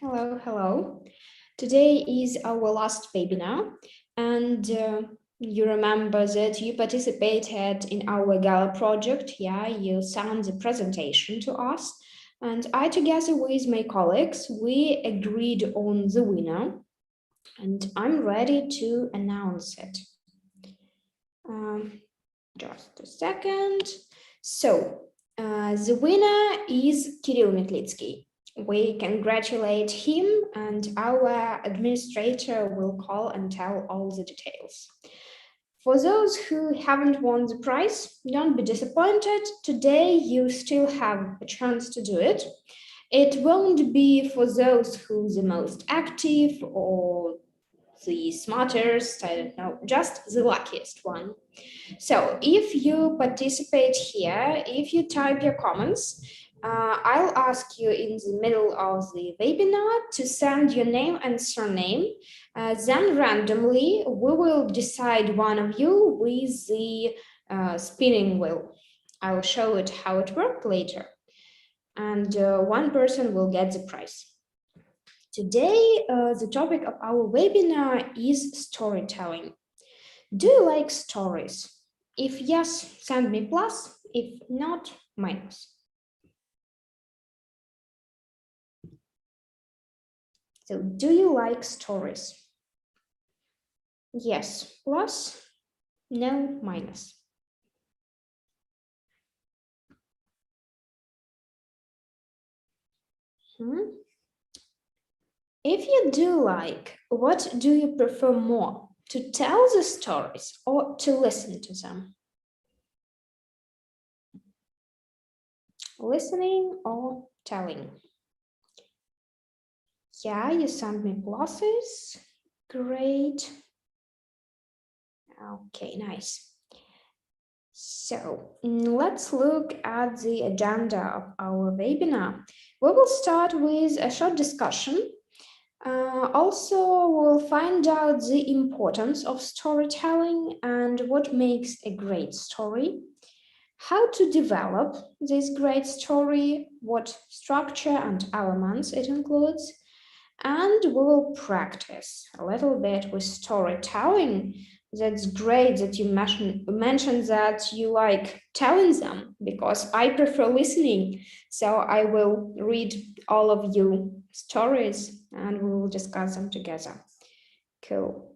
Hello, hello. Today is our last webinar, and you remember that you participated in our Gala project. Yeah, you sent the presentation to us, and I, together with my colleagues, we agreed on the winner, and I'm ready to announce it. Just a second. So, the winner is Kirill Metlitsky. We congratulate him, and our administrator will call and tell all the details. For those who haven't won the prize, don't be disappointed. Today you still have a chance to do it. It won't be for those who are the most active or the smartest, I don't know, just the luckiest one. So if you participate here, if you type your comments, I'll ask you in the middle of the webinar to send your name and surname. Then randomly, we will decide one of you with the spinning wheel. I will show it how it worked later. And one person will get the prize. Today, the topic of our webinar is storytelling. Do you like stories? If yes, send me plus. If not, minus. So, do you like stories? Yes, plus. No, minus. If you do like, what do you prefer more? To tell the stories or to listen to them? Listening or telling? Yeah, you sent me pluses. Great. Okay, nice. So let's look at the agenda of our webinar. We will start with a short discussion. Also, we'll find out the importance of storytelling and what makes a great story, how to develop this great story, what structure and elements it includes, and we will practice a little bit with storytelling. That's great that you mentioned that you like telling them, because I prefer listening. So I will read all of you stories and we will discuss them together. Cool.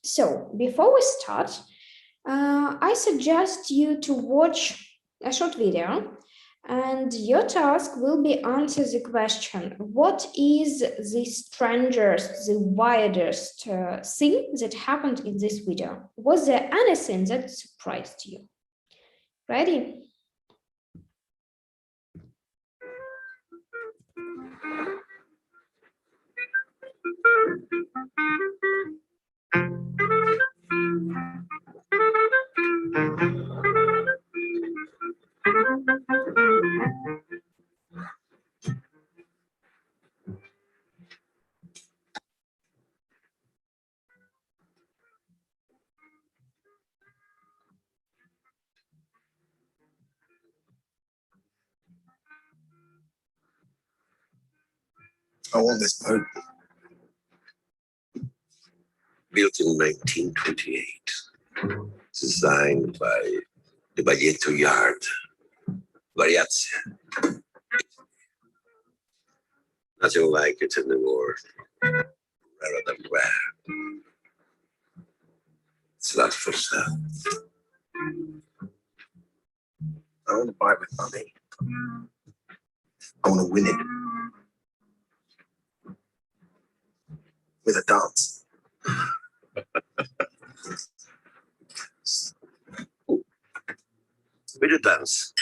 So before we start, I suggest you to watch a short video, and your task will be answer the question, what is the strangest, the weirdest thing that happened in this video? Was there anything that surprised you? Ready? I want this boat. Built in 1928. Designed by the Baglietto Yard. Variazia. Nothing like it in the world. Rarer than rare. It's not for sale. I want to buy it with money. I want to win it. With a dance. With a dance.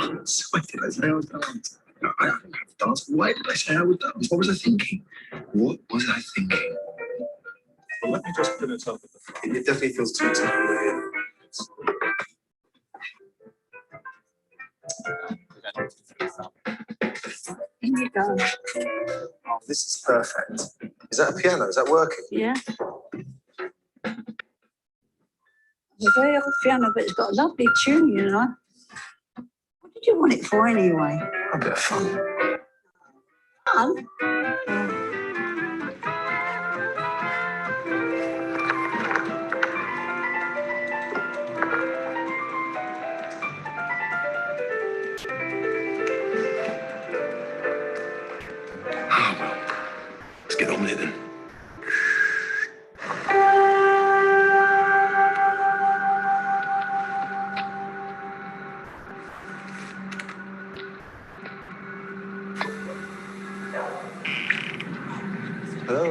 Dance. Why did I say I would dance? No, I don't have to dance. Why did I say I would dance? What was I thinking? What was I thinking? Well, let me just put it up at the front. It definitely feels too tight. Oh, this is perfect. Is that a piano? Is that working? Yeah. A very old piano, but it's got a lovely tune, you know. What did you want it for anyway? A bit of fun. Fun? Ah, well, let's get on with it then. Hello.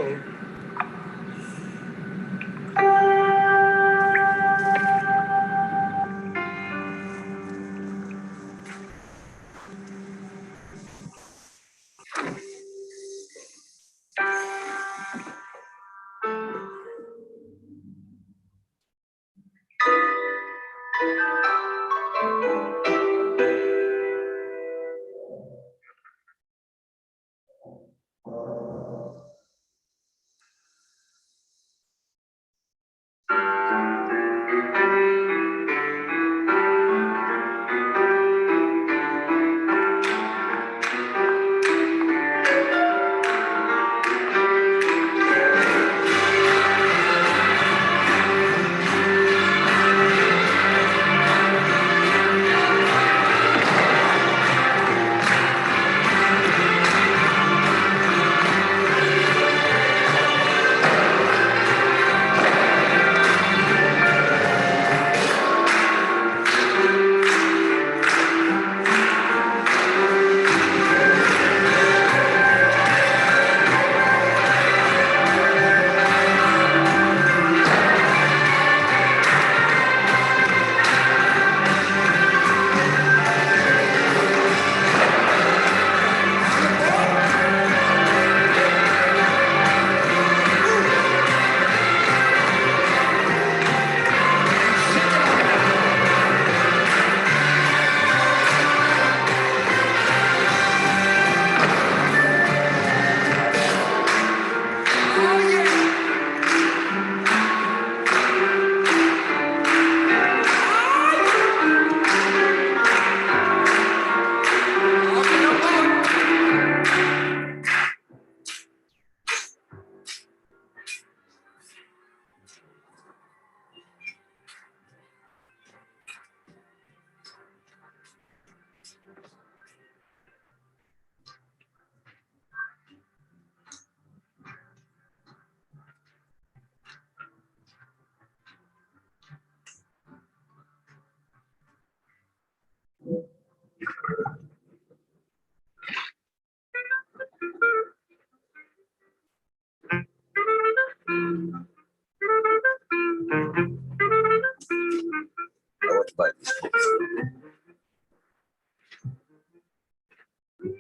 I want to buy this book.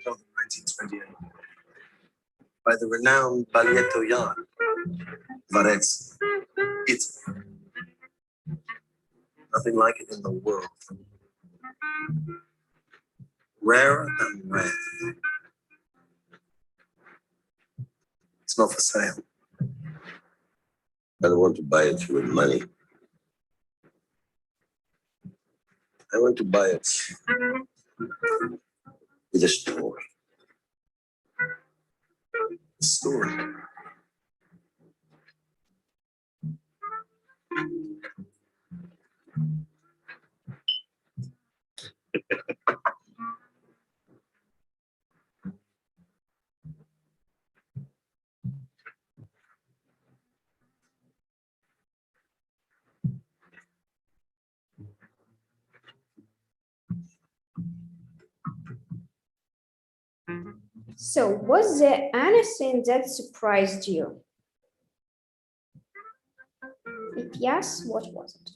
From 1928. By the renowned Baglietto Varese. It's nothing like it in the world. Rarer than rare. It's not for sale. I don't want to buy it with money. I want to buy it with a story. A story. So was there anything that surprised you? If yes, what was it?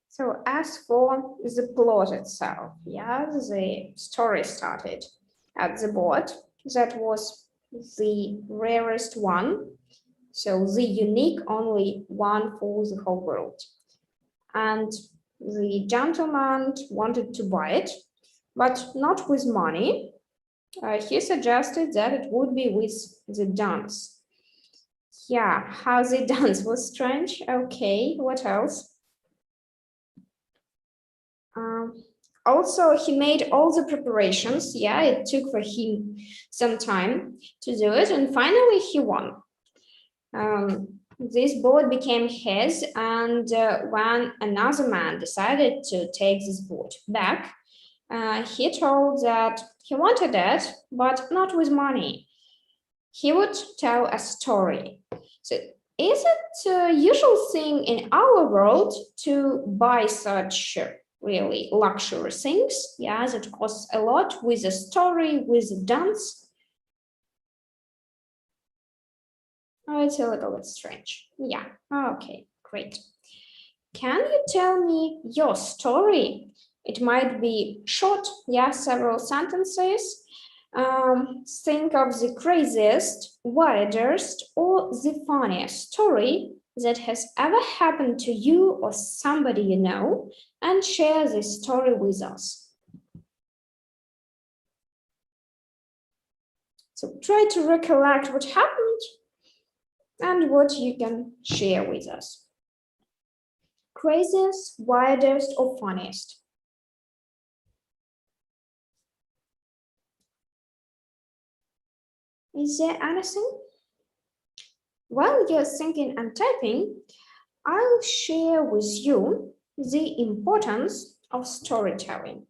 So as for the plot itself, yeah, the story started at the board. That was the rarest one. So the unique only one for the whole world. And the gentleman wanted to buy it, but not with money. He suggested that it would be with the dance. Yeah, how the dance was strange. Okay, what else? Also, he made all the preparations. Yeah, it took for him some time to do it, and finally he won. This boat became his, and when another man decided to take this boat back, he told that he wanted it, but not with money. He would tell a story. So, is it a usual thing in our world to buy such really luxury things? Yeah, that costs a lot with a story, with a dance. Oh, it's a little bit strange. Yeah, okay, great. Can you tell me your story? It might be short, yeah, several sentences. Think of the craziest, weirdest, or the funniest story that has ever happened to you or somebody you know, and share this story with us. So try to recollect what happened and what you can share with us. Craziest, weirdest, or funniest? Is there anything? While you're thinking and typing, I'll share with you the importance of storytelling.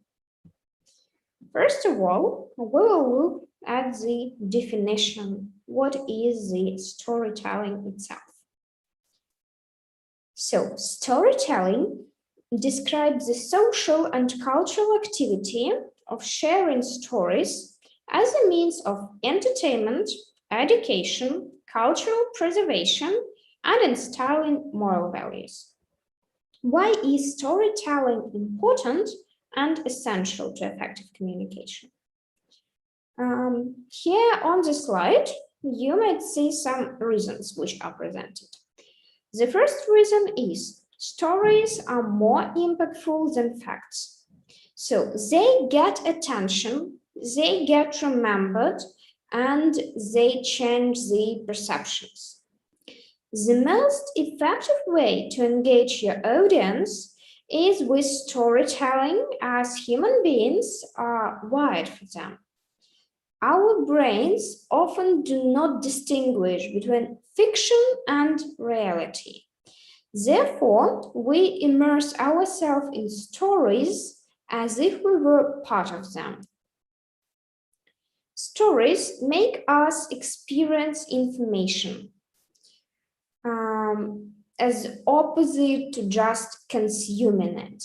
First of all, we will look at the definition. What is the storytelling itself? So, storytelling describes the social and cultural activity of sharing stories as a means of entertainment, education, cultural preservation, and instilling moral values. Why is storytelling important and essential to effective communication? Here on the slide, you might see some reasons which are presented. The first reason is stories are more impactful than facts. So they get attention, they get remembered, and they change the perceptions. The most effective way to engage your audience is with storytelling, as human beings are wired for them. Our brains often do not distinguish between fiction and reality. Therefore, we immerse ourselves in stories as if we were part of them. Stories make us experience information as opposite to just consuming it.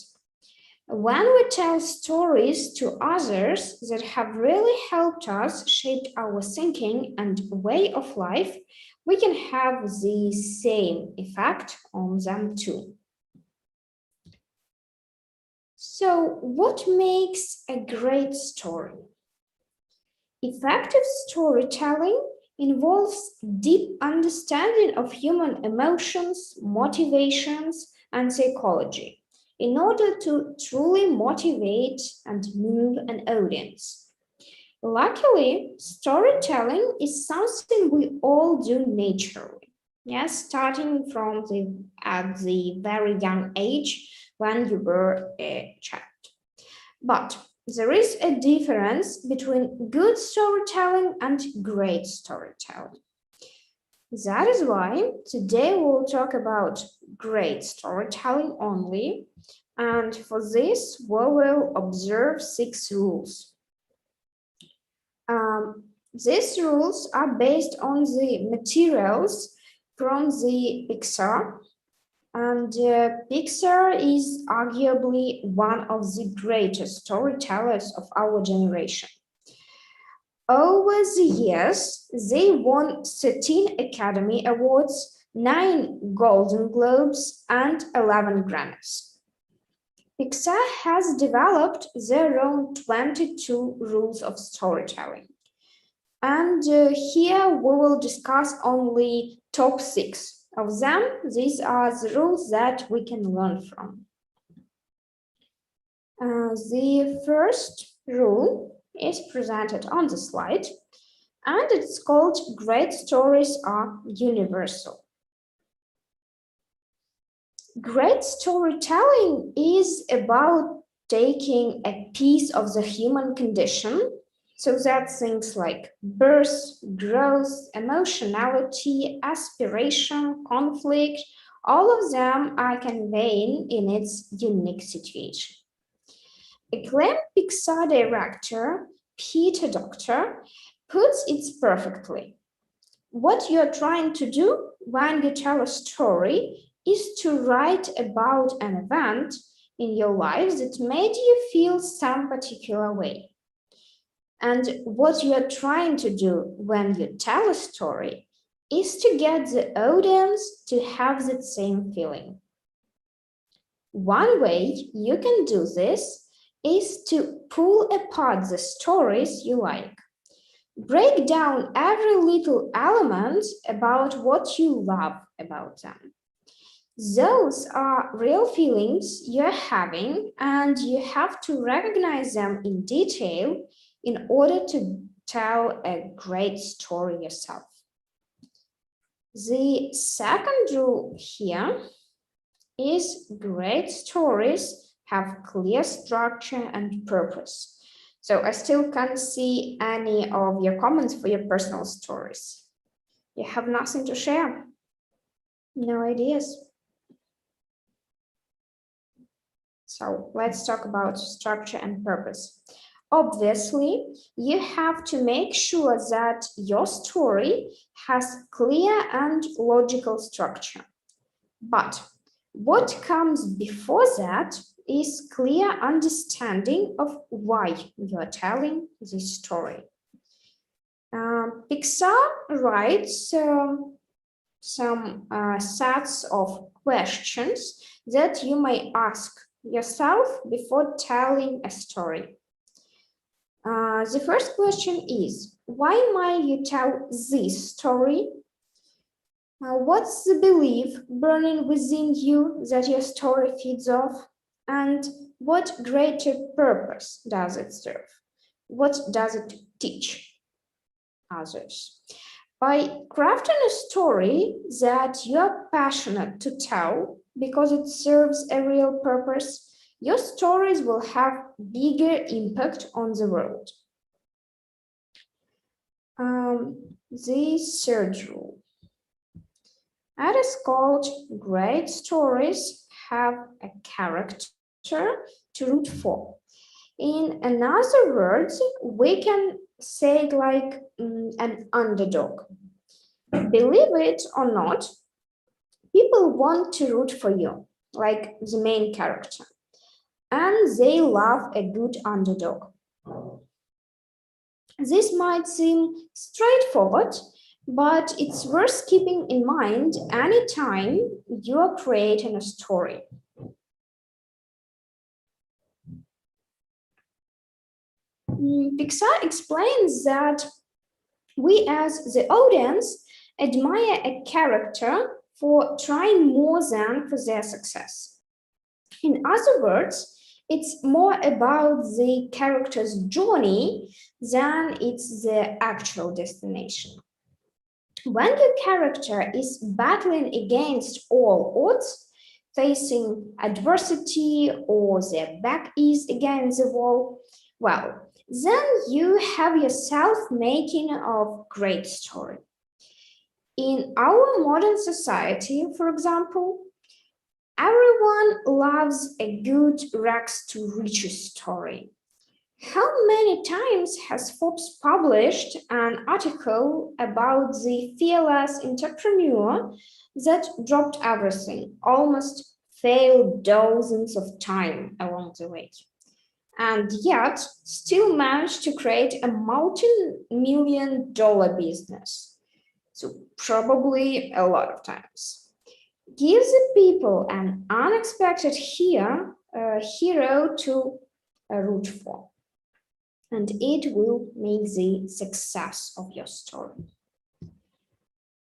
When we tell stories to others that have really helped us shape our thinking and way of life, we can have the same effect on them too. So, what makes a great story? Effective storytelling involves deep understanding of human emotions, motivations, and psychology in order to truly motivate and move an audience. Luckily, storytelling is something we all do naturally. Yes, starting from at the very young age when you were a child. But there is a difference between good storytelling and great storytelling. That is why today we'll talk about great storytelling only. And for this, we will observe 6 rules. These rules are based on the materials from the Pixar. And Pixar is arguably one of the greatest storytellers of our generation. Over the years, they won 13 Academy Awards, 9 Golden Globes, and 11 Grammys. Pixar has developed their own 22 rules of storytelling. And here we will discuss only top 6 of them. These are the rules that we can learn from. The first rule is presented on the slide, and it's called Great Stories Are Universal. Great storytelling is about taking a piece of the human condition, so that things like birth, growth, emotionality, aspiration, conflict, all of them are conveyed in its unique situation. Acclaimed Pixar director Peter Docter puts it perfectly. What you're trying to do when you tell a story is to write about an event in your life that made you feel some particular way. And what you're trying to do when you tell a story is to get the audience to have that same feeling. One way you can do this is to pull apart the stories you like. Break down every little element about what you love about them. Those are real feelings you're having, and you have to recognize them in detail in order to tell a great story yourself. The second rule here is great stories have clear structure and purpose. So I still can't see any of your comments for your personal stories. You have nothing to share? No ideas? So let's talk about structure and purpose. Obviously, you have to make sure that your story has clear and logical structure. But what comes before that is clear understanding of why you are telling this story. Pixar writes some sets of questions that you may ask yourself before telling a story. The first question is, why might you tell this story? What's the belief burning within you that your story feeds off? And what greater purpose does it serve? What does it teach others? By crafting a story that you're passionate to tell because it serves a real purpose, your stories will have bigger impact on the world. The third rule. It is called great stories have a character to root for. In another words, we can say it like an underdog. Believe it or not, people want to root for you, like the main character, and they love a good underdog. This might seem straightforward, but it's worth keeping in mind anytime you are creating a story. Pixar explains that we as the audience admire a character for trying more than for their success. In other words, it's more about the character's journey than it's the actual destination. When your character is battling against all odds, facing adversity, or their back is against the wall, well, then you have yourself making a great story. In our modern society, for example, everyone loves a good rags to riches story. How many times has Forbes published an article about the fearless entrepreneur that dropped everything, almost failed dozens of times along the way, and yet still managed to create a multi-million-dollar business? So probably a lot of times. Give the people an unexpected hero to root for, and it will make the success of your story.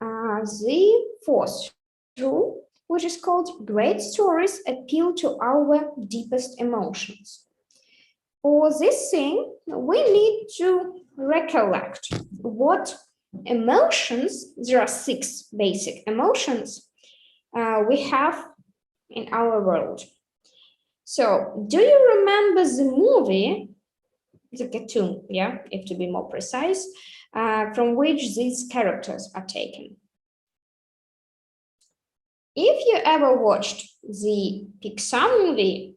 The fourth rule, which is called great stories appeal to our deepest emotions. For this thing, we need to recollect what emotions, there are 6 basic emotions we have in our world. So, do you remember the movie, the cartoon, yeah, if to be more precise, from which these characters are taken? If you ever watched the Pixar movie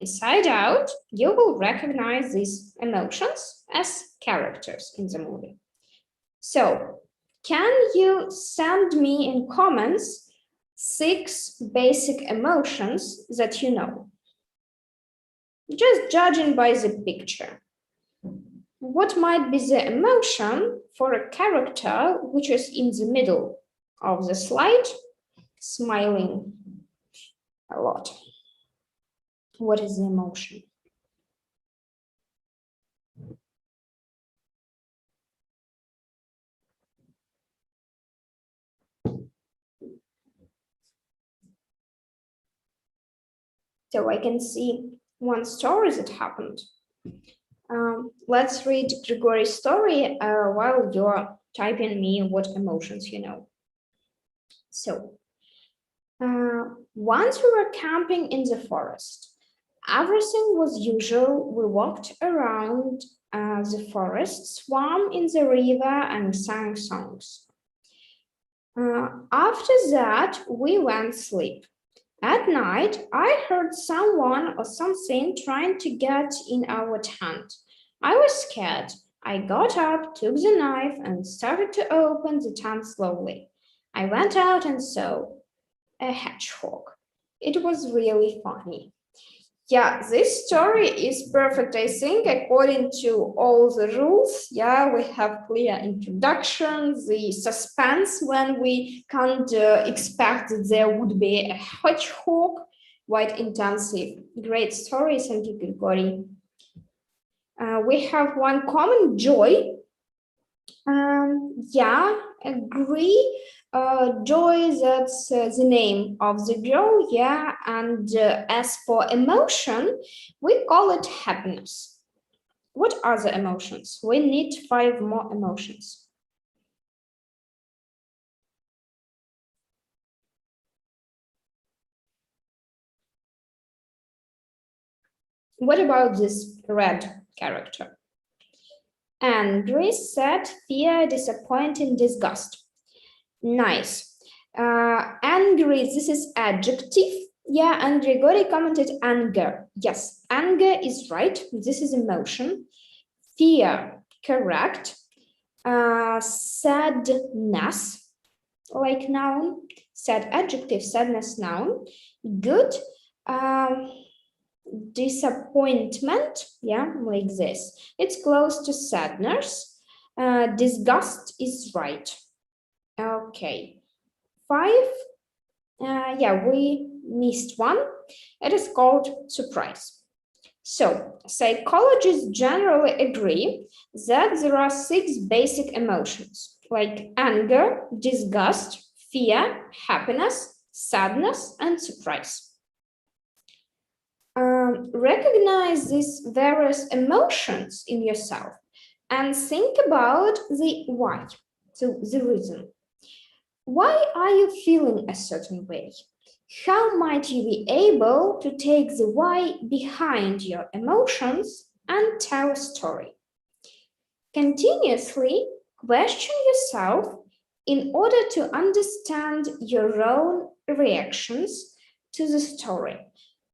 Inside Out, you will recognize these emotions as characters in the movie. So, can you send me in comments 6 basic emotions that you know? Just judging by the picture. What might be the emotion for a character which is in the middle of the slide, smiling a lot? What is the emotion? So I can see one story that happened. Let's read Grigory's story while you're typing me what emotions you know. So, once we were camping in the forest. Everything was usual. We walked around the forest, swam in the river, and sang songs. After that, we went to sleep. At night, I heard someone or something trying to get in our tent. I was scared. I got up, took the knife, and started to open the tent slowly. I went out and saw a hedgehog. It was really funny. Yeah, this story is perfect, I think, according to all the rules. Yeah, we have clear introduction, the suspense when we can't expect that there would be a hedgehog, quite intensive. Great story, thank you, Grigory. We have one common joy. Yeah, agree. Joy, that's the name of the girl, yeah. And as for emotion, we call it happiness. What are the emotions? We need 5 more emotions. What about this red character? Angry, sad, fear, disappointing, disgust. Nice. Angry, this is adjective. Yeah, and Grigori commented anger. Yes, anger is right. This is emotion. Fear, correct. Sadness, like noun. Sad adjective, sadness, noun. Good. Disappointment, yeah, like this. It's close to sadness. Disgust is right. Okay. 5. Yeah, we missed one. It is called surprise. So, psychologists generally agree that there are 6 basic emotions like anger, disgust, fear, happiness, sadness, and surprise. Recognize these various emotions in yourself and think about the why, so the reason. Why are you feeling a certain way? How might you be able to take the why behind your emotions and tell a story? Continuously question yourself in order to understand your own reactions to the story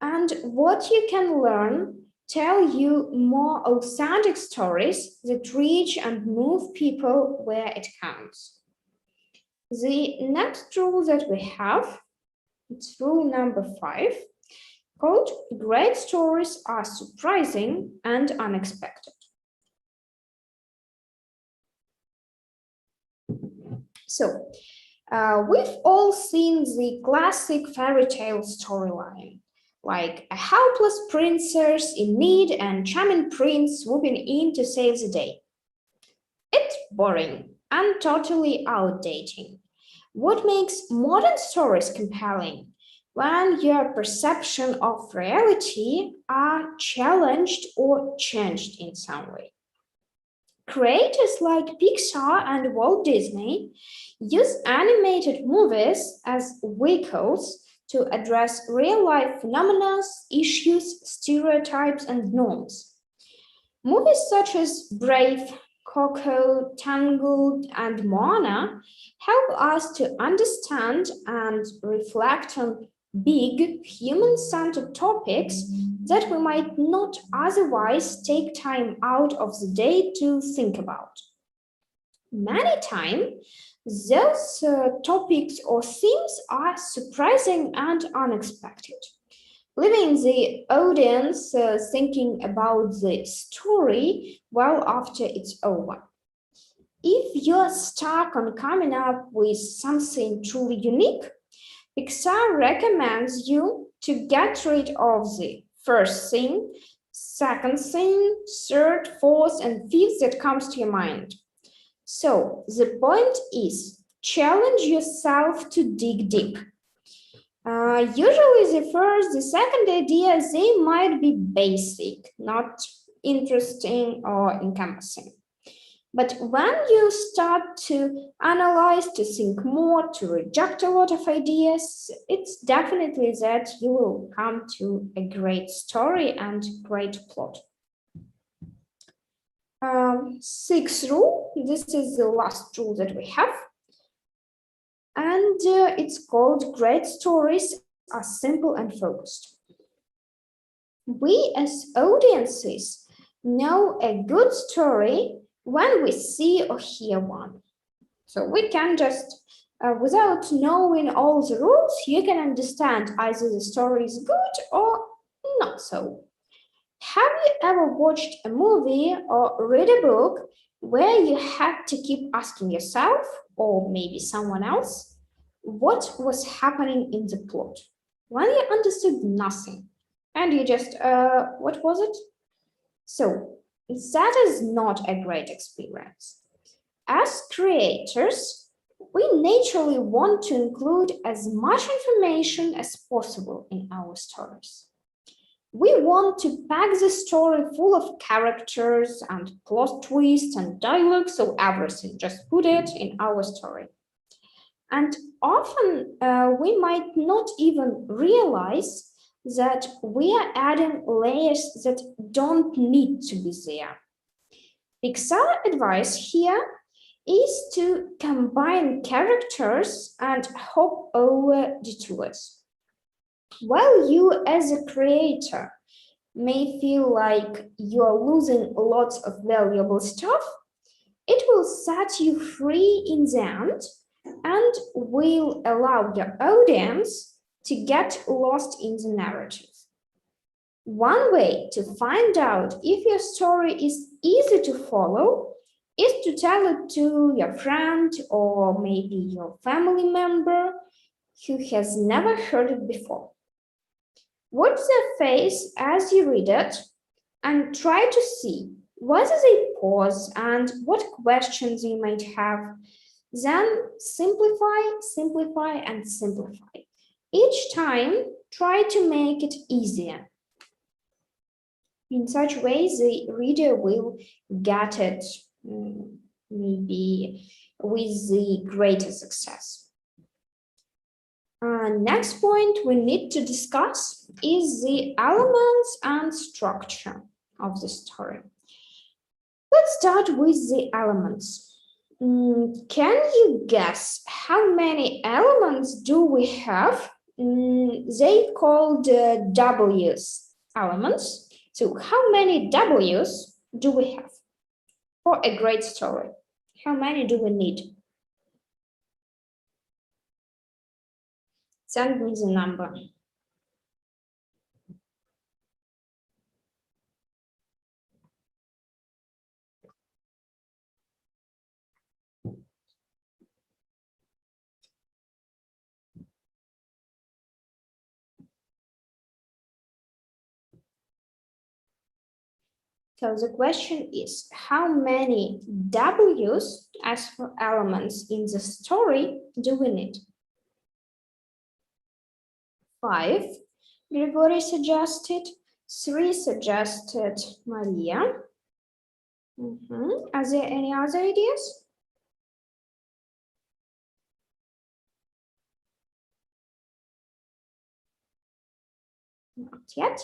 and what you can learn. Tell you more authentic stories that reach and move people where it counts. The next rule that we have, it's rule number 5, called great stories are surprising and unexpected. So, we've all seen the classic fairy tale storyline, like a helpless princess in need and charming prince swooping in to save the day. It's boring and totally outdated. What makes modern stories compelling? when your perception of reality are challenged or changed in some way. Creators like Pixar and Walt Disney use animated movies as vehicles to address real-life phenomena, issues, stereotypes, and norms. Movies such as Brave, Coco, Tangled, and Moana help us to understand and reflect on big human-centered topics that we might not otherwise take time out of the day to think about. Many times, those topics or themes are surprising and unexpected, leaving the audience thinking about the story well after it's over. If you're stuck on coming up with something truly unique, Pixar recommends you to get rid of the first thing, second thing, third, fourth, and fifth that comes to your mind. So the point is challenge yourself to dig deep. Usually the first, the second idea, they might be basic, not interesting or encompassing. But when you start to analyze, to think more, to reject a lot of ideas, it's definitely that you will come to a great story and great plot. Sixth rule, this is the last rule that we have. And it's called great stories are simple and focused. We as audiences know a good story when we see or hear one. So we can just, without knowing all the rules, you can understand either the story is good or not so. Have you ever watched a movie or read a book where you had to keep asking yourself, or maybe someone else, what was happening in the plot? When you understood nothing and you just, what was it? So that is not a great experience. As creators, we naturally want to include as much information as possible in our stories. We want to pack the story full of characters and plot twists and dialogue, so everything, just put it in our story. And often we might not even realize that we are adding layers that don't need to be there. Pixar advice here is to combine characters and hop over detours. While you as a creator may feel like you are losing lots of valuable stuff, it will set you free in the end and will allow the audience to get lost in the narrative. One way to find out if your story is easy to follow is to tell it to your friend or maybe your family member who has never heard it before. Watch their face as you read it and try to see whether they pause and what questions you might have. Then simplify, and simplify. Each time, try to make it easier. In such way, the reader will get it maybe with the greater success. Next point we need to discuss is the elements and structure of the story. Let's start with the elements. Can you guess how many elements do we have? They called W's, elements. So how many W's do we have for a great story? How many do we need? Send me the number. So the question is, how many W's as for elements in the story do we need? 5, Grigory suggested. 3 suggested Maria. Are there any other ideas? Not yet.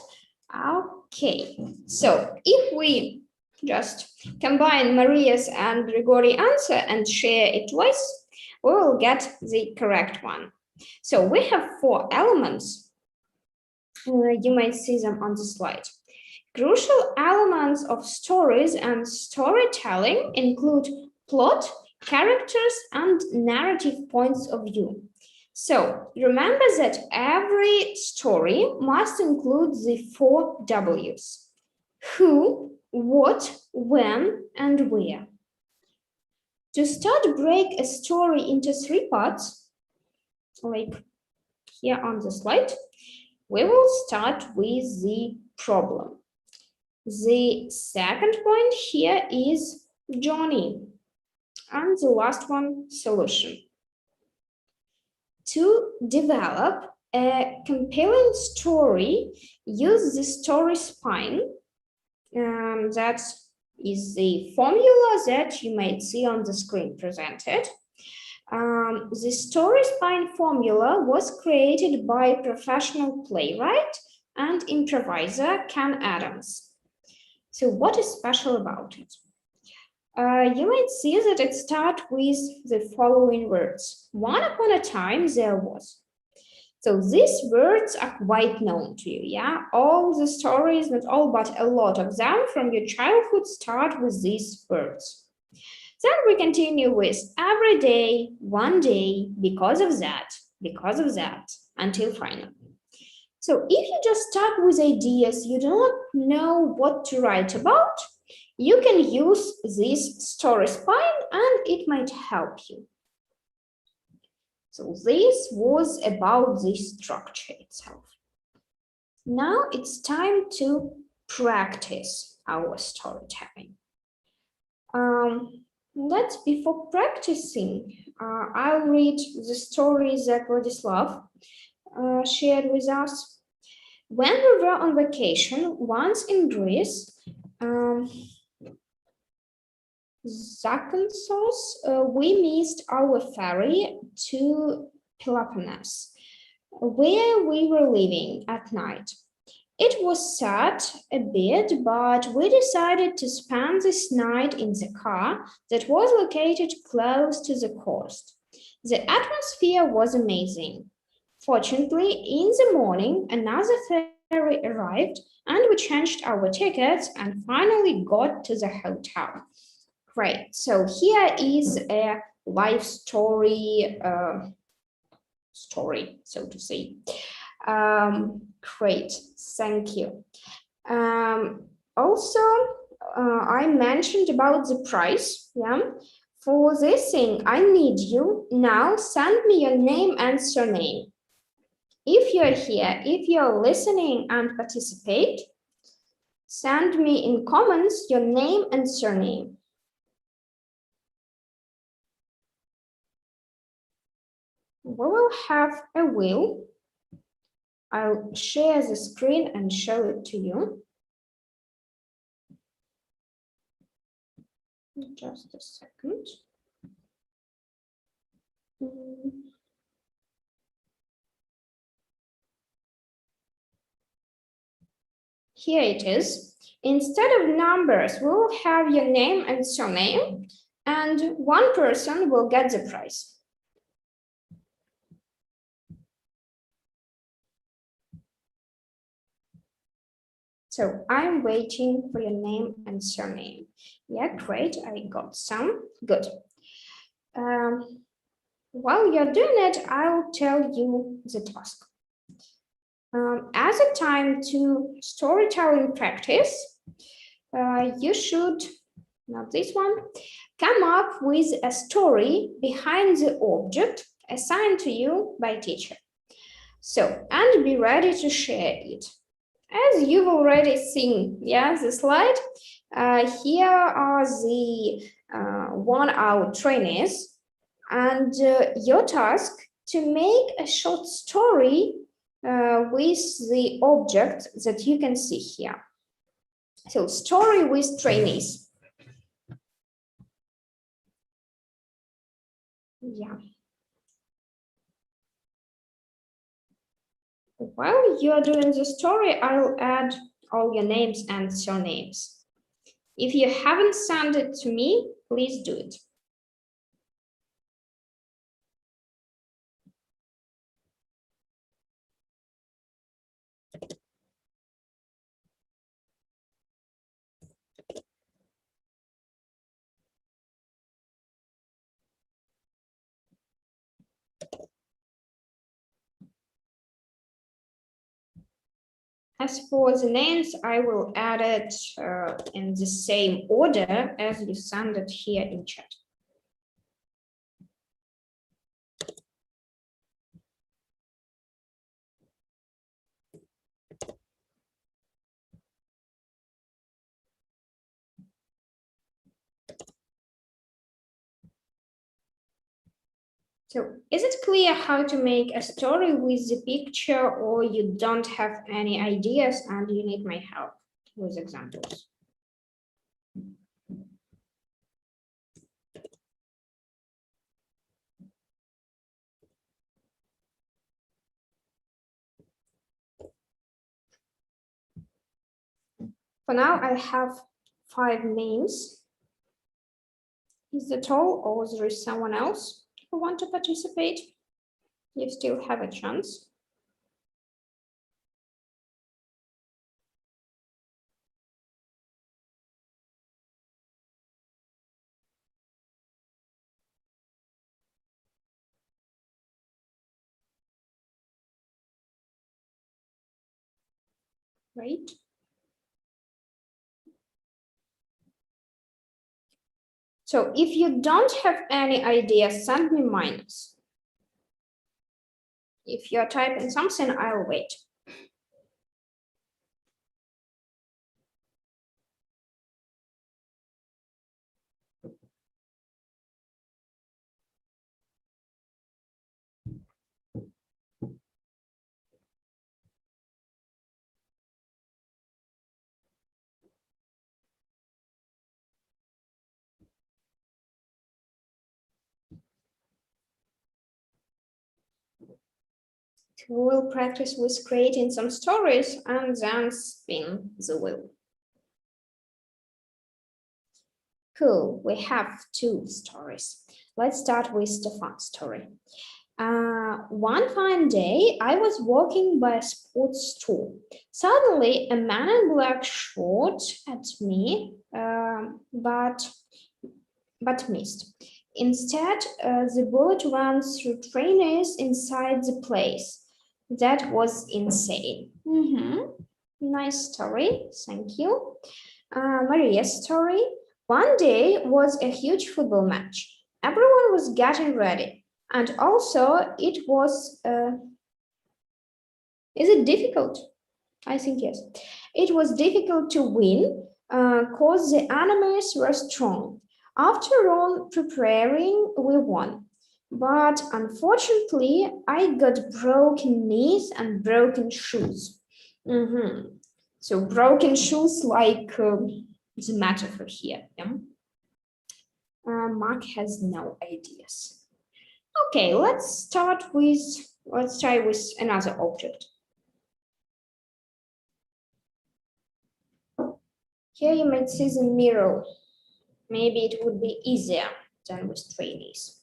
Okay, so if we just combine Maria's and Grigory answer and share it twice, we will get the correct one. So we have 4 elements. You might see them on the slide. Crucial elements of stories and storytelling include plot, characters, and narrative points of view. So remember that every story must include the 4 W's: who, what, when, and where. To start, break a story into 3 parts, like here on the slide. We will start with the problem. The second point here is Johnny, and the last one, solution. To develop a compelling story, use the story spine. That is the formula that you might see on the screen presented. The story spine formula was created by professional playwright and improviser Ken Adams. So what is special about it? You might see that it starts with the following words. One upon a time there was. So these words are quite known to you, yeah? All the stories, not all, but a lot of them from your childhood start with these words. Then we continue with every day, one day, because of that, until finally. So if you just start with ideas, you do not know what to write about, you can use this story spine and it might help you. So this was about the structure itself. Now it's time to practice our storytelling. Before practicing, I'll read the story that Vladislav shared with us. When we were on vacation once in Greece, Zakynthos, we missed our ferry to Peloponnese, where we were living at night. It was sad a bit, but we decided to spend this night in the car that was located close to the coast. The atmosphere was amazing. Fortunately, in the morning, another ferry arrived and we changed our tickets and finally got to the hotel. Great, so here is a life story, so to say. Great, thank you. Also, I mentioned about the price, yeah? For this thing, I need you now send me your name and surname. If you're here, if you're listening and participate, send me in comments your name and surname. We will have a wheel. I'll share the screen and show it to you. Just a second. Here it is. Instead of numbers, we will have your name and surname, and one person will get the prize. So I'm waiting for your name and surname. Yeah, great, I got some, good. While you're doing it, I'll tell you the task. As a time to storytelling practice, you should, not this one, come up with a story behind the object assigned to you by teacher. So, and be ready to share it. As you've already seen, yeah, the slide, here are the 1-hour trainees, and your task to make a short story with the object that you can see here. So story with trainees. Yeah. While you are doing the story, I'll add all your names and surnames. If you haven't sent it to me, please do it. As for the names, I will add it in the same order as you send it here in chat. So is it clear how to make a story with the picture, or you don't have any ideas and you need my help with examples? For now, I have 5 names. Is that all, or there is someone else who want to participate? You still have a chance. Right? So if you don't have any ideas, send me minus. If you're typing something, I'll wait. We'll practice with creating some stories and then spin the wheel. Cool, we have 2 stories. Let's start with Stefan's story. One fine day, I was walking by a sports store. Suddenly, a man in black shot at me, but missed. Instead, the bullet ran through trainers inside the place. That was insane. Nice story, thank you. Maria's story. One day was a huge football match. Everyone was getting ready. And also it was, is it difficult? I think yes. It was difficult to win because the enemies were strong. After all preparing, we won. But unfortunately, I got broken knees and broken shoes. So broken shoes, like the metaphor here. Yeah? Mark has no ideas. Okay, let's try with another object. Here you might see the mirror. Maybe it would be easier than with trainees.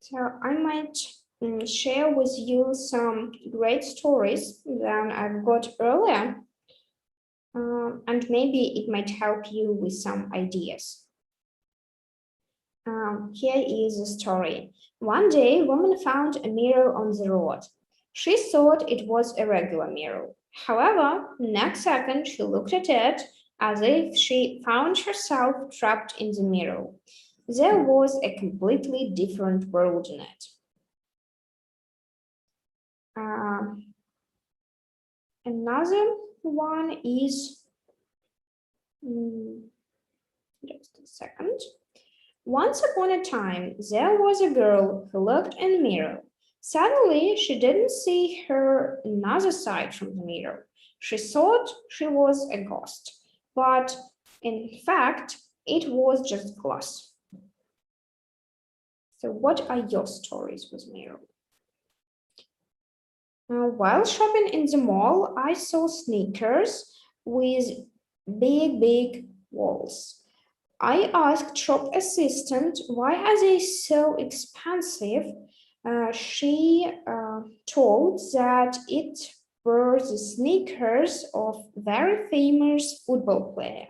So I might share with you some great stories that I've got earlier, and maybe it might help you with some ideas. Here is a story. One day, a woman found a mirror on the road. She thought it was a regular mirror. However, next second, she looked at it as if she found herself trapped in the mirror. There was a completely different world in it. Another one is, just a second. Once upon a time, there was a girl who looked in the mirror. Suddenly, she didn't see her another side from the mirror. She thought she was a ghost, but in fact, it was just glass. So what are your stories with mirror? While shopping in the mall, I saw sneakers with big walls. I asked shop assistant, why are they so expensive? She told that it were the sneakers of very famous football player.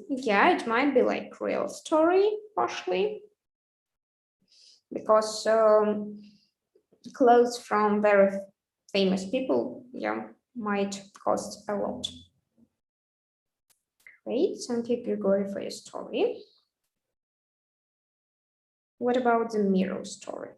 Yeah, it might be like real story, partially. Because clothes from very famous people, yeah, might cost a lot. Great, thank you, Grigori, for your story. What about the mirror story?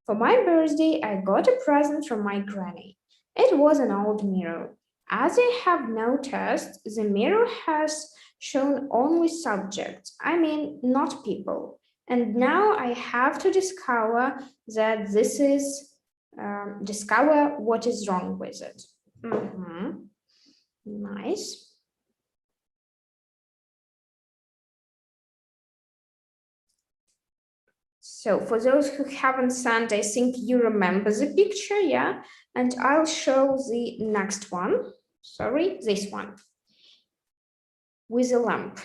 For my birthday, I got a present from my granny. It was an old mirror. As I have noticed, the mirror has shown only subjects, I mean, not people. And now I have to discover that this is, discover what is wrong with it. Nice. So for those who haven't sent, I think you remember the picture, yeah? And I'll show the next one. Sorry, this one. With a lamp.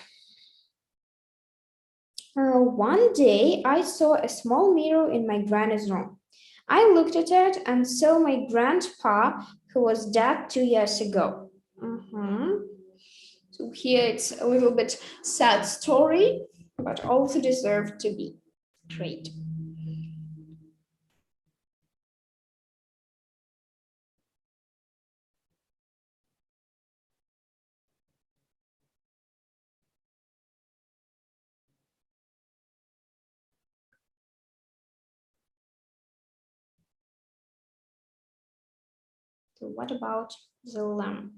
One day, I saw a small mirror in my granny's room. I looked at it and saw my grandpa, who was dead 2 years ago. So here it's a little bit sad story, but also deserved to be great. So what about the lamp?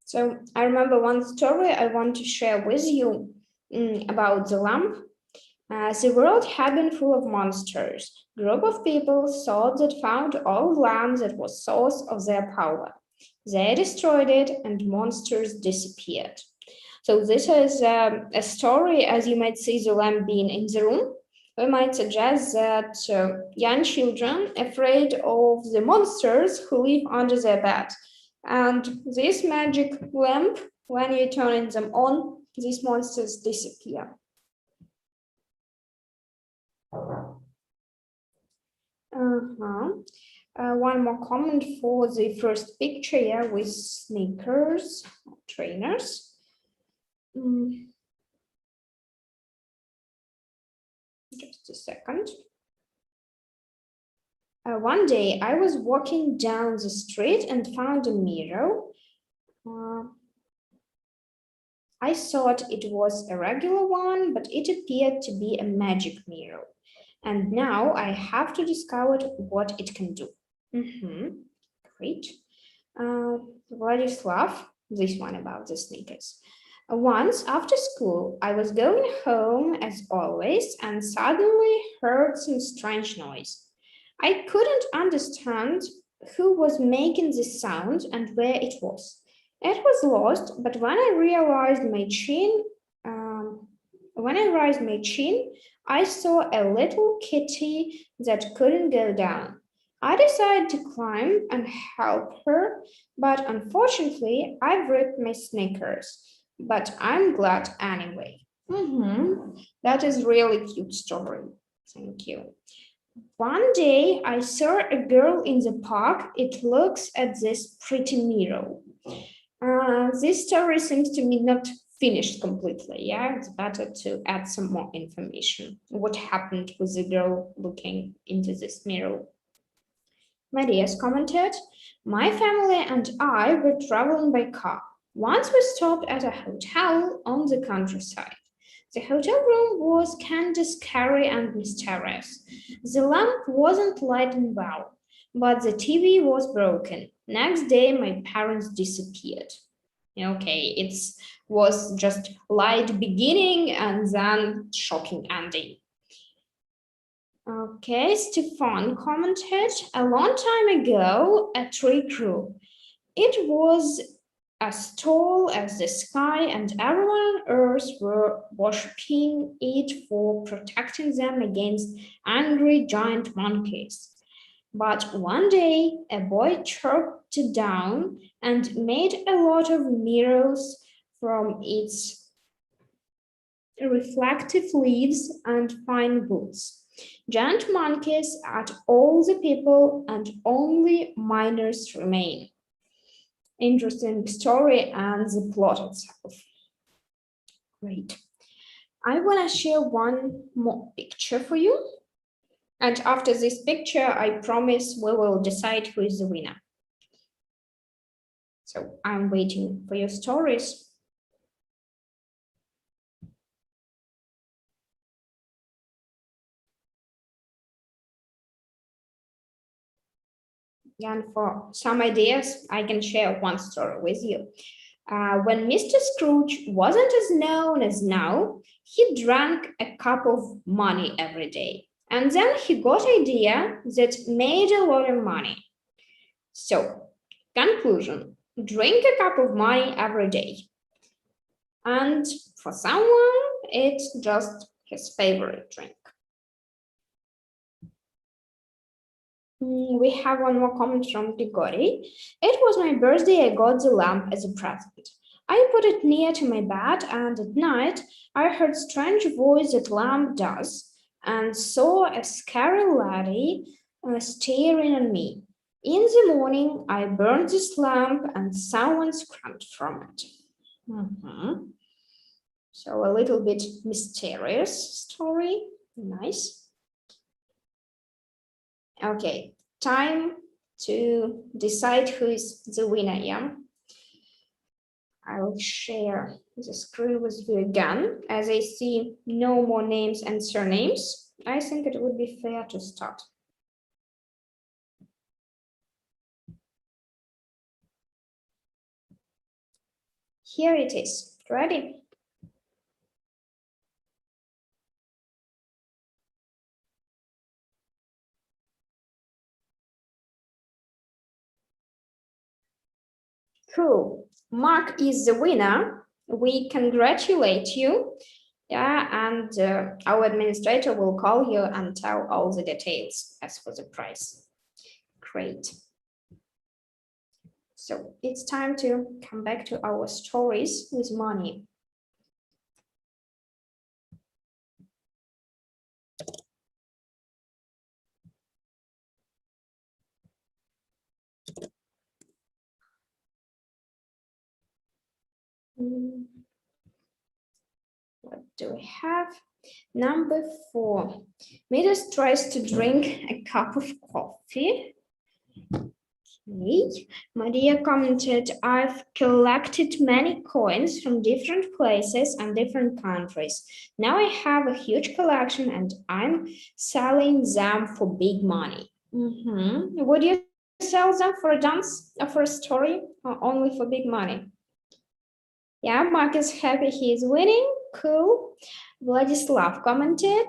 So I remember one story I want to share with you about the lamp. The world had been full of monsters. Group of people thought that found old lamp that was source of their power. They destroyed it and monsters disappeared. So this is a story, as you might see the lamp being in the room. We might suggest that young children afraid of the monsters who live under their bed. And this magic lamp, when you turn them on, these monsters disappear. One more comment for the first picture here with sneakers, trainers. Just a second. One day I was walking down the street and found a mirror. I thought it was a regular one, but it appeared to be a magic mirror. And now I have to discover what it can do. Great. Vladislav, this one about the sneakers. Once after school, I was going home as always and suddenly heard some strange noise. I couldn't understand who was making this sound and where it was. It was lost, but um, when I raised my chin, I saw a little kitty that couldn't go down. I decided to climb and help her, but unfortunately, I ripped my sneakers. But I'm glad anyway. That is really cute story. Thank you. One day I saw a girl in the park. It looks at this pretty mirror. This story seems to me not finished completely. Yeah, it's better to add some more information. What happened with the girl looking into this mirror? Maria's commented, my family and I were traveling by car. Once we stopped at a hotel on the countryside. The hotel room was kind of scary and mysterious. The lamp wasn't lighting well, but the TV was broken. Next day, my parents disappeared. Okay, it was just light beginning and then shocking ending. Okay, Stefan commented, a long time ago, a tree grew. It was as tall as the sky, and everyone on earth were worshipping it for protecting them against angry giant monkeys. But one day, a boy chopped it down and made a lot of mirrors from its reflective leaves and fine woods. Giant monkeys ate all the people, and only miners remain. Interesting story and the plot itself. Great. I want to share one more picture for you. And after this picture, I promise we will decide who is the winner. So I'm waiting for your stories. And for some ideas, I can share one story with you. When Mr. Scrooge wasn't as known as now, he drank a cup of money every day. And then he got an idea that made a lot of money. So, conclusion, drink a cup of money every day. And for someone, it's just his favorite drink. We have one more comment from Grigori. It was my birthday. I got the lamp as a present. I put it near to my bed, and at night I heard strange voice that lamp does, and saw a scary lady staring at me. In the morning, I burned this lamp, and someone screamed from it. So a little bit mysterious story. Nice. Okay, time to decide who is the winner, yeah? I'll share the screen with you again. As I see no more names and surnames, I think it would be fair to start. Here it is. Ready? Cool. Mark is the winner. We congratulate you. Yeah, and our administrator will call you and tell all the details as for the prize. Great. So it's time to come back to our stories with money. What do we have? Number 4. Midas tries to drink a cup of coffee. Okay. Maria commented, I've collected many coins from different places and different countries. Now I have a huge collection and I'm selling them for big money. Would you sell them for a dance or for a story or only for big money? Yeah, Mark is happy he is winning. Cool. Vladislav commented,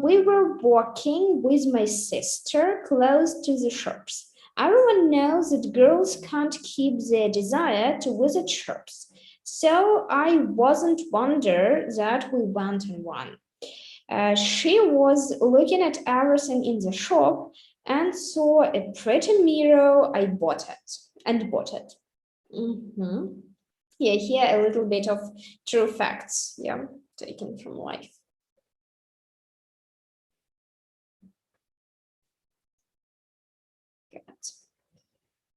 we were walking with my sister close to the shops. Everyone knows that girls can't keep their desire to visit shops. So I wasn't wonder that we went on one. She was looking at everything in the shop and saw a pretty mirror. I bought it and bought it. Mhm. Yeah, here a little bit of true facts, yeah, taken from life. Good.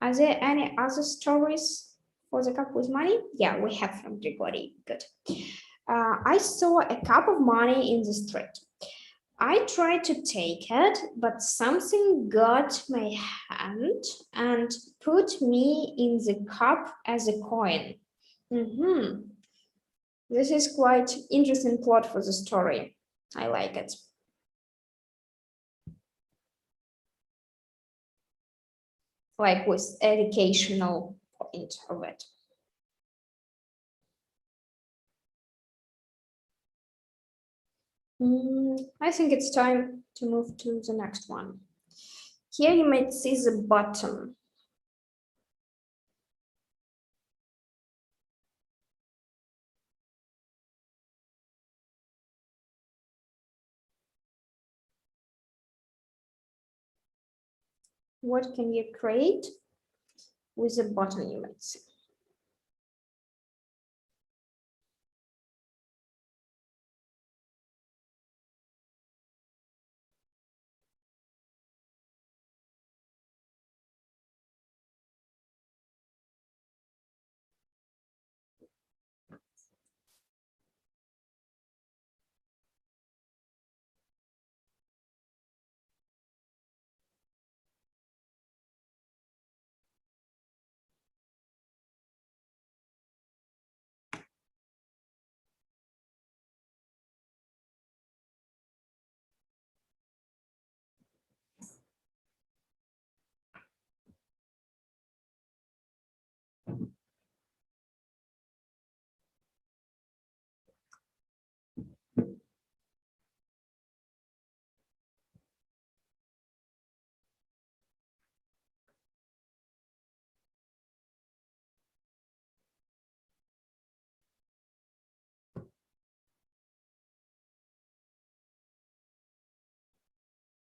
Are there any other stories for the cup with money? Yeah, we have from Grigori. Good. I saw a cup of money in the street. I tried to take it, but something got my hand and put me in the cup as a coin. Mhm. This is quite interesting plot for the story. I like it. Like with educational point of it. I think it's time to move to the next one. Here you might see the button. What can you create with the button you might see?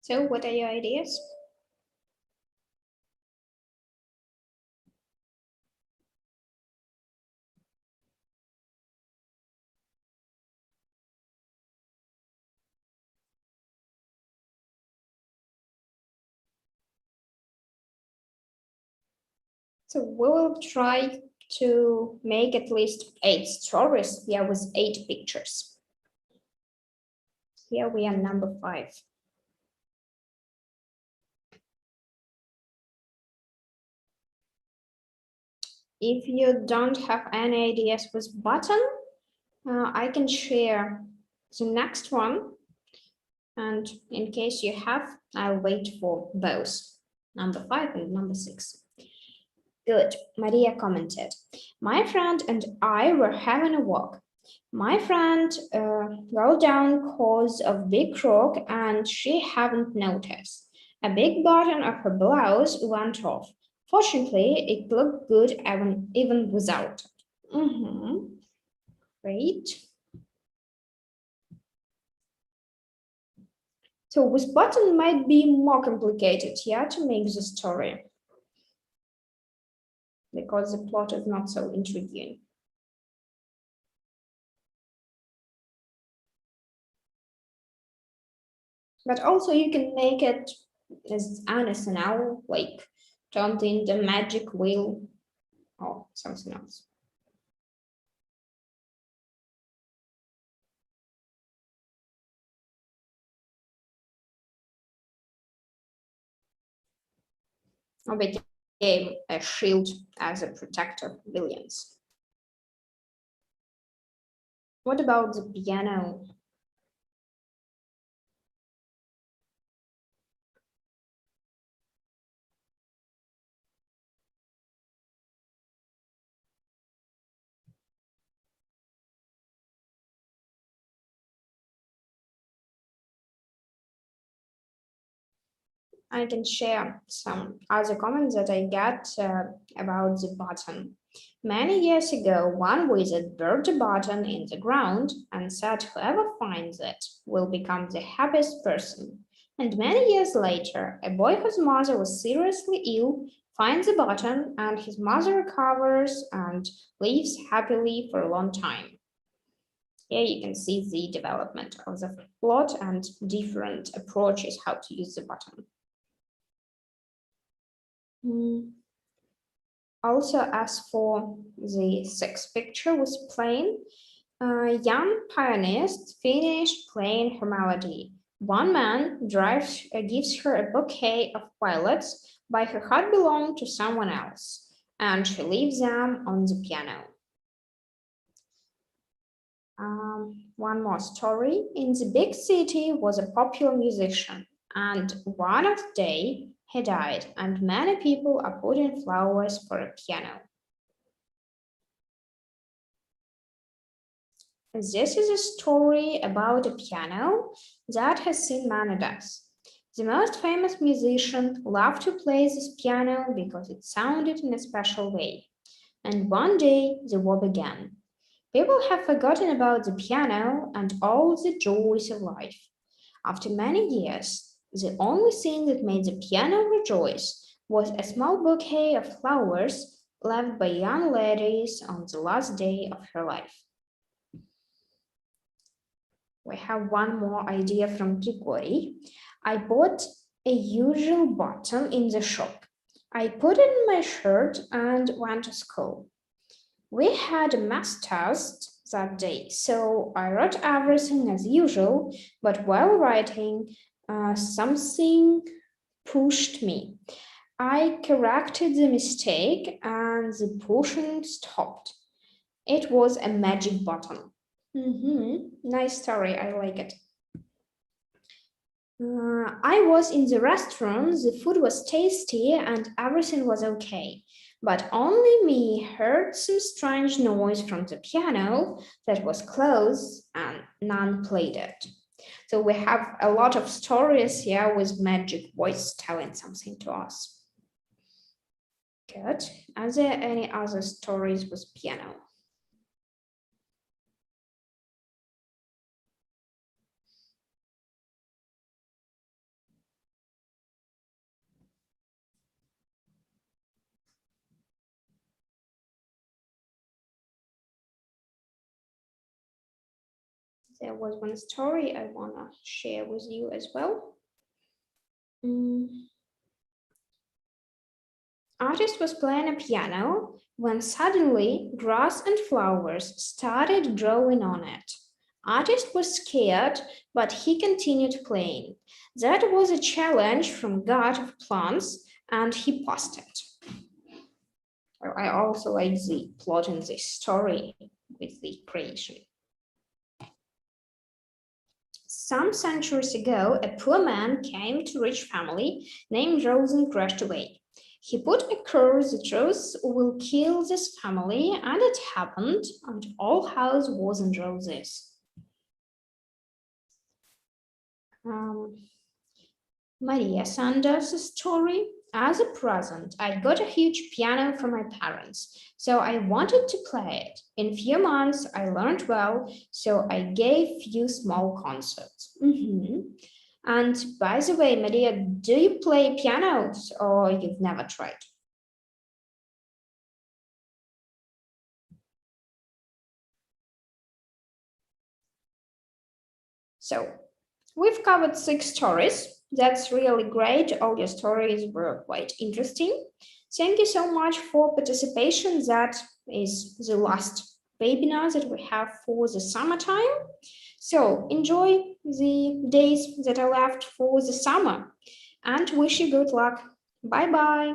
So what are your ideas? So we will try to make at least 8 stories, yeah, with 8 pictures. Here we are number 5. If you don't have any ideas with button, I can share the next one. And in case you have, I'll wait for both, number 5 and number 6. Good, Maria commented. My friend and I were having a walk. My friend rolled down cause of big rock and she hadn't noticed. A big button of her blouse went off. Fortunately, it looked good even without it. Great. So with button might be more complicated, yeah, to make the story because the plot is not so intriguing. But also you can make it as honest now, like turned into magic wheel or something else. Or became a shield as a protector of billions. What about the piano? I can share some other comments that I got about the button. Many years ago, one wizard buried a button in the ground and said whoever finds it will become the happiest person. And many years later, a boy whose mother was seriously ill finds the button, and his mother recovers and lives happily for a long time. Here you can see the development of the plot and different approaches how to use the button. Also, as for the sixth picture was playing, a young pianist finished playing her melody. One man gives her a bouquet of violets, but her heart belonged to someone else, and she leaves them on the piano. One more story. In the big city was a popular musician, and one of the day he died, and many people are putting flowers for a piano. This is a story about a piano that has seen many deaths. The most famous musician loved to play this piano because it sounded in a special way. And one day the war began. People have forgotten about the piano and all the joys of life. After many years, the only thing that made the piano rejoice was a small bouquet of flowers left by young ladies on the last day of her life. We have one more idea from Grigori. I bought a usual button in the shop. I put it in my shirt and went to school. We had a math test that day, so I wrote everything as usual, but while writing, something pushed me. I corrected the mistake and the pushing stopped. It was a magic button. Nice story, I like it. I was in the restaurant, the food was tasty and everything was okay. But only me heard some strange noise from the piano that was close and none played it. So we have a lot of stories here with magic voice telling something to us. Good. Are there any other stories with piano? There was one story I want to share with you as well. Artist was playing a piano when suddenly grass and flowers started growing on it. Artist was scared, but he continued playing. That was a challenge from God of plants, and he passed it. I also like the plot in this story with the creation. Some centuries ago, a poor man came to a rich family named Rose and crashed away. He put a curse that Rose will kill this family, and it happened, and all house was in roses. Maria Sanders' story. As a present, I got a huge piano from my parents, so I wanted to play it. In few months, I learned well, so I gave few small concerts. And by the way, Maria, do you play piano or you've never tried? So we've covered 6 stories. That's really great. All your stories were quite interesting. Thank you so much for participation. That is the last webinar that we have for the summertime. So enjoy the days that are left for the summer and wish you good luck. Bye-bye.